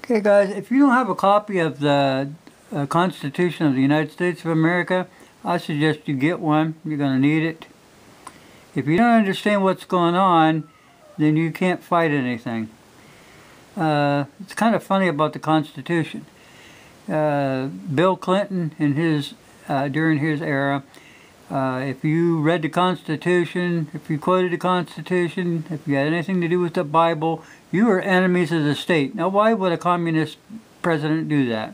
Okay guys, if you don't have a copy of the Constitution of the United States of America, I suggest you get one. You're going to need it. If you don't understand what's going on, then you can't fight anything. It's kind of funny about the Constitution. Bill Clinton in his during his era, if you read the Constitution, if you quoted the Constitution, if you had anything to do with the Bible, you were enemies of the state. Now, why would a communist president do that?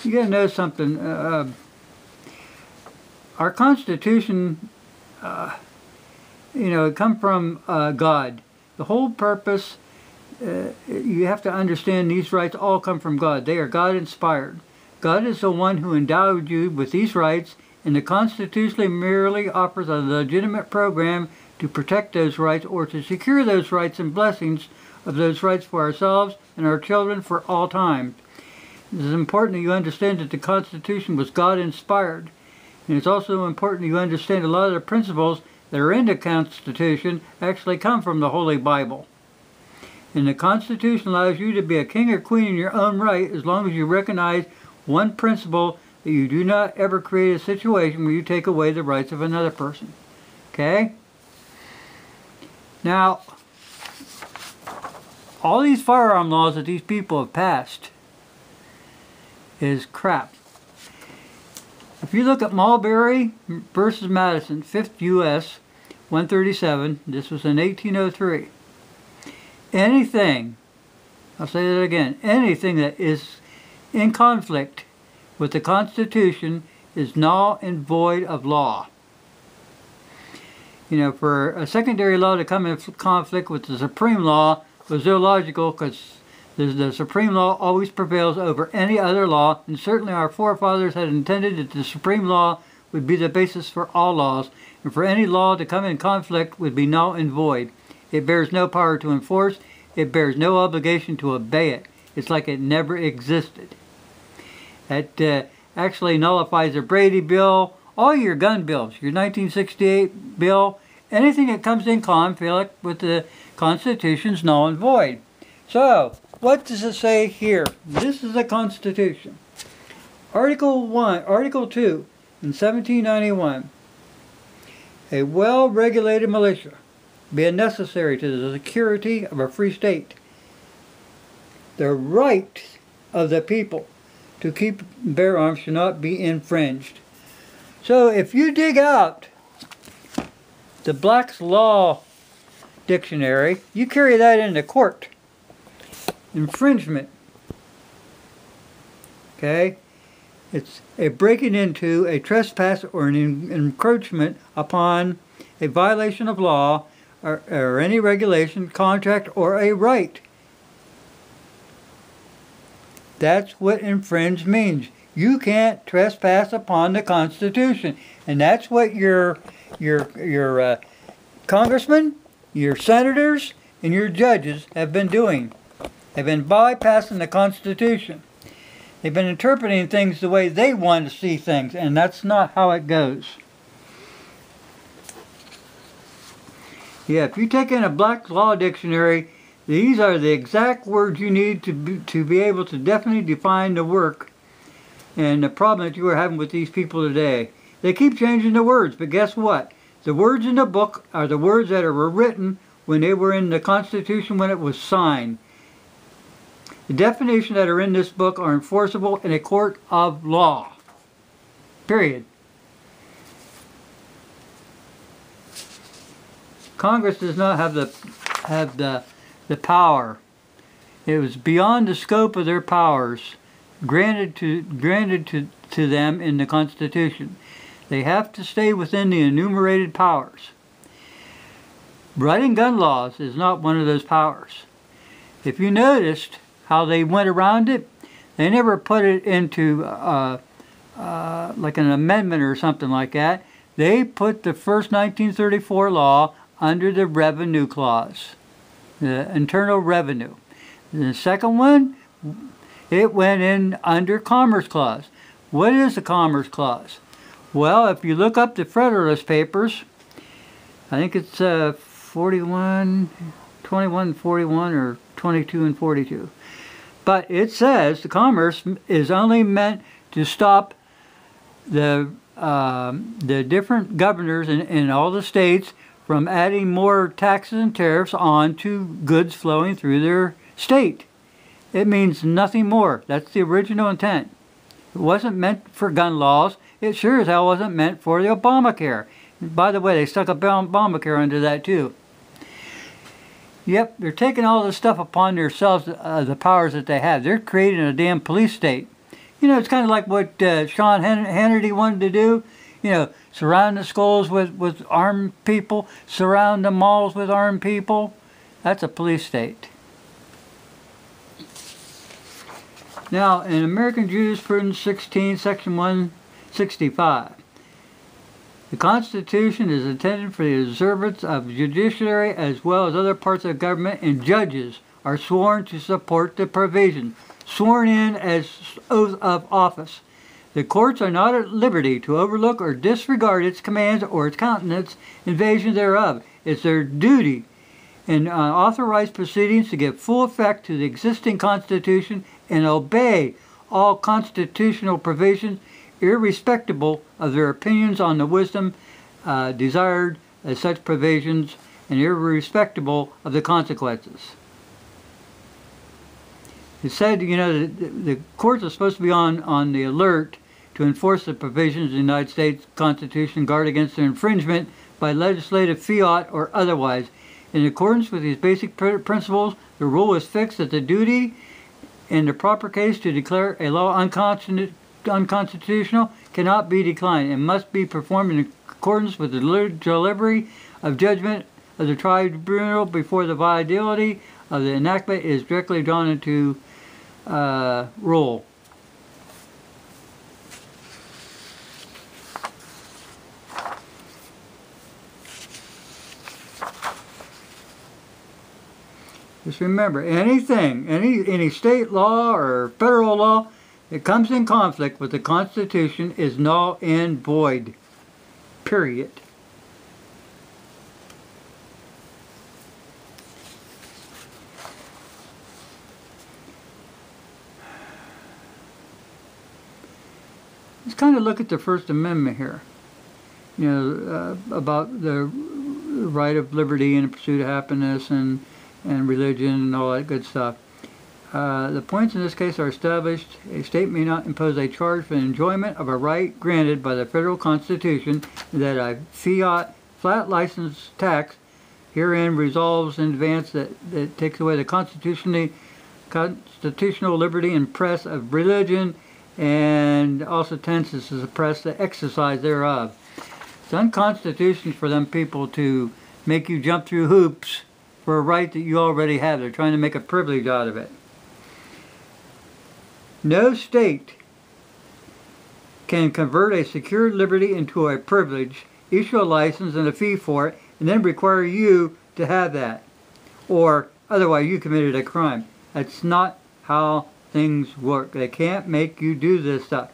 You gotta know something. Our Constitution, it come from God. The whole purpose, you have to understand these rights all come from God. They are God-inspired. God is the one who endowed you with these rights, and the Constitution merely offers a legitimate program to protect those rights or to secure those rights and blessings of those rights for ourselves and our children for all time. It is important that you understand that the Constitution was God-inspired. And it's also important you understand a lot of the principles that are in the Constitution actually come from the Holy Bible. And the Constitution allows you to be a king or queen in your own right as long as you recognize one principle, that you do not ever create a situation where you take away the rights of another person. Okay? Now, all these firearm laws that these people have passed is crap. If you look at Marbury versus Madison, 5th U.S. 137, this was in 1803. Anything, I'll say that again, anything that is in conflict with the Constitution is null and void of law. For a secondary law to come in conflict with the supreme law was illogical, because the supreme law always prevails over any other law, and certainly our forefathers had intended that the supreme law would be the basis for all laws, and for any law to come in conflict would be null and void. It bears no power to enforce. It bears no obligation to obey it. It's like it never existed. It actually nullifies the Brady bill, all your gun bills, your 1968 bill, anything that comes in conflict with the Constitution's null and void. So, what does it say here? This is the Constitution. Article 2, in 1791. A well-regulated militia, being necessary to the security of a free state. The right of the people to keep and bear arms should not be infringed. So if you dig out the Black's Law Dictionary, you carry that into court. Infringement. Okay? It's a breaking into, a trespass, or an encroachment upon a violation of law or any regulation, contract, or a right. That's what infringe means. You can't trespass upon the Constitution. And that's what your congressmen, your senators, and your judges have been doing. They've been bypassing the Constitution. They've been interpreting things the way they want to see things, and that's not how it goes. Yeah, if you take in a Black's Law Dictionary, these are the exact words you need to be able to definitely define the work and the problem that you are having with these people today. They keep changing the words, but guess what? The words in the book are the words that were written when they were in the Constitution when it was signed. The definitions that are in this book are enforceable in a court of law. Period. Congress does not have the power. It was beyond the scope of their powers granted to them in the Constitution. They have to stay within the enumerated powers. Writing gun laws is not one of those powers. If you noticed how they went around it, they never put it into like an amendment or something like that. They put the first 1934 law under the revenue clause, the internal revenue. The second one, it went in under Commerce Clause. What is the Commerce Clause? Well, if you look up the Federalist Papers, I think it's 41, 21 and 41, or 22 and 42. But it says the commerce is only meant to stop the different governors in all the states from adding more taxes and tariffs on to goods flowing through their state. It means nothing more. That's the original intent. It wasn't meant for gun laws. It sure as hell wasn't meant for the Obamacare. And by the way, they stuck a Obamacare under that too. Yep, they're taking all this stuff upon themselves, the powers that they have. They're creating a damn police state. You know, it's kind of like what Sean Hannity wanted to do. You know, surround the schools with armed people, surround the malls with armed people. That's a police state. Now, in American Jurisprudence 16, Section 165, the Constitution is intended for the observance of the judiciary as well as other parts of government, and judges are sworn to support the provision, sworn in as oath of office. The courts are not at liberty to overlook or disregard its commands or its countenance invasion thereof. It's their duty in authorized proceedings to give full effect to the existing Constitution and obey all constitutional provisions, irrespective of their opinions on the wisdom desired as such provisions, and irrespective of the consequences. It said, you know, the courts are supposed to be on the alert to enforce the provisions of the United States Constitution, guard against their infringement by legislative fiat or otherwise. In accordance with these basic principles, the rule is fixed that the duty in the proper case to declare a law unconstitutional cannot be declined and must be performed in accordance with the delivery of judgment of the tribunal before the viability of the enactment is directly drawn into rule. Just remember, anything, any state law or federal law that comes in conflict with the Constitution is null and void. Period. Let's kind of look at the First Amendment here. You know, about the right of liberty and the pursuit of happiness and religion and all that good stuff. The points in this case are established. A state may not impose a charge for the enjoyment of a right granted by the federal Constitution, that a fiat flat license tax herein resolves in advance that takes away the constitutional liberty and press of religion, and also tends to suppress the exercise thereof. It's unconstitutional for them people to make you jump through hoops for a right that you already have. They're trying to make a privilege out of it. No state can convert a secured liberty into a privilege, issue a license and a fee for it, and then require you to have that. Or otherwise you committed a crime. That's not how things work. They can't make you do this stuff.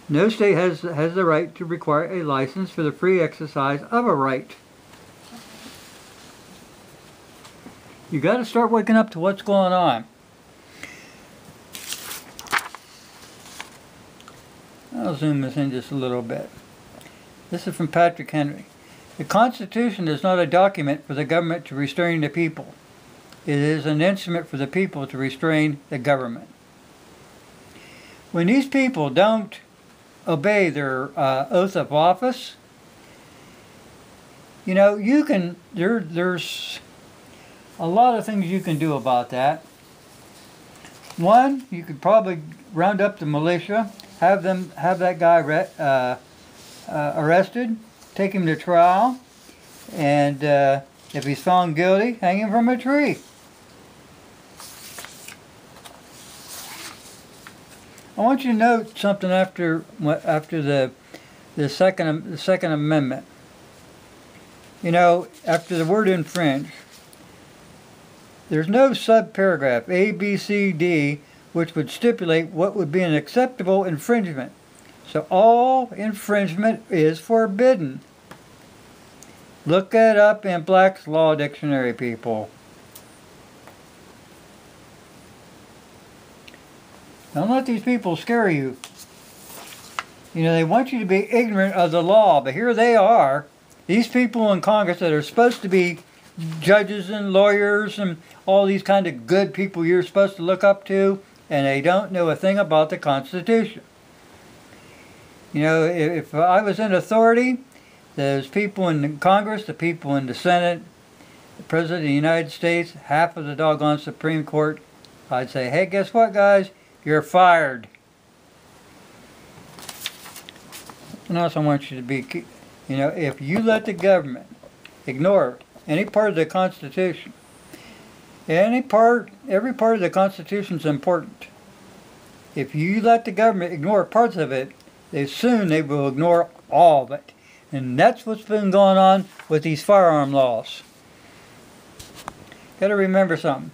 No state has the right to require a license for the free exercise of a right. You got to start waking up to what's going on. I'll zoom this in just a little bit. This is from Patrick Henry. The Constitution is not a document for the government to restrain the people. It is an instrument for the people to restrain the government. When these people don't obey their oath of office, you know, you can, there's a lot of things you can do about that. One, you could probably round up the militia, have that guy arrested, take him to trial, and if he's found guilty, hang him from a tree. I want you to note something after the Second Amendment. You know, after the word infringe, there's no subparagraph A, B, C, D, which would stipulate what would be an acceptable infringement. So all infringement is forbidden. Look it up in Black's Law Dictionary, people. Don't let these people scare you. You know, they want you to be ignorant of the law, but here they are. These people in Congress that are supposed to be judges and lawyers and all these kind of good people you're supposed to look up to, and they don't know a thing about the Constitution. You know, if I was in authority, those people in Congress, the people in the Senate, the President of the United States, half of the doggone Supreme Court, I'd say, hey, guess what, guys? You're fired. And also I want you to be, you know, if you let the government ignore any part of the Constitution, every part of the Constitution is important. If you let the government ignore parts of it, soon they will ignore all of it. And that's what's been going on with these firearm laws. Got to remember something.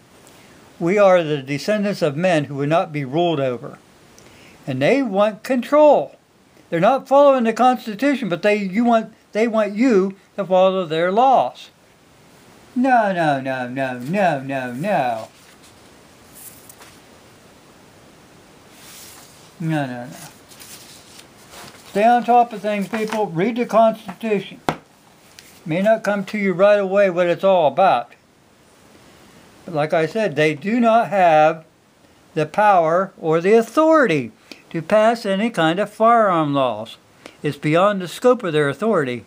We are the descendants of men who would not be ruled over. And they want control. They're not following the Constitution, but they want you to follow their laws. No, no, no, no, no, no, no. No, no, no. Stay on top of things, people. Read the Constitution. It may not come to you right away what it's all about. But like I said, they do not have the power or the authority to pass any kind of firearm laws. It's beyond the scope of their authority.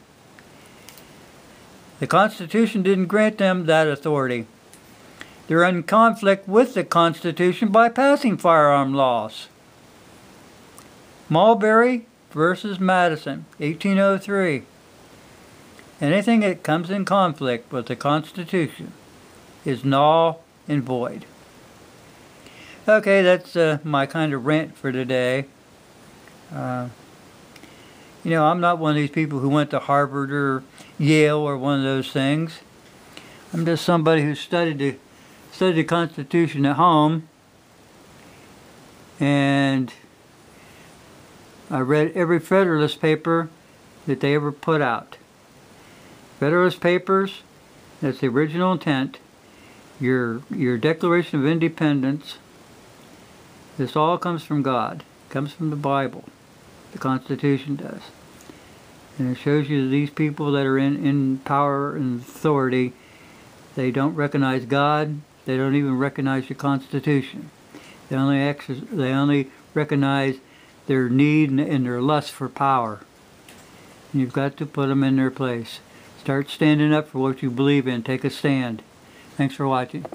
The Constitution didn't grant them that authority. They're in conflict with the Constitution by passing firearm laws. Marbury versus Madison, 1803. Anything that comes in conflict with the Constitution is null and void. Okay, that's my kind of rant for today. You know, I'm not one of these people who went to Harvard or Yale or one of those things. I'm just somebody who studied the Constitution at home, and I read every Federalist paper that they ever put out. Federalist papers, that's the original intent. Your Declaration of Independence, this all comes from God. It comes from the Bible. The Constitution does. And it shows you that these people that are in power and authority, they don't recognize God. They don't even recognize the Constitution. They only recognize their need and their lust for power. And you've got to put them in their place. Start standing up for what you believe in. Take a stand. Thanks for watching.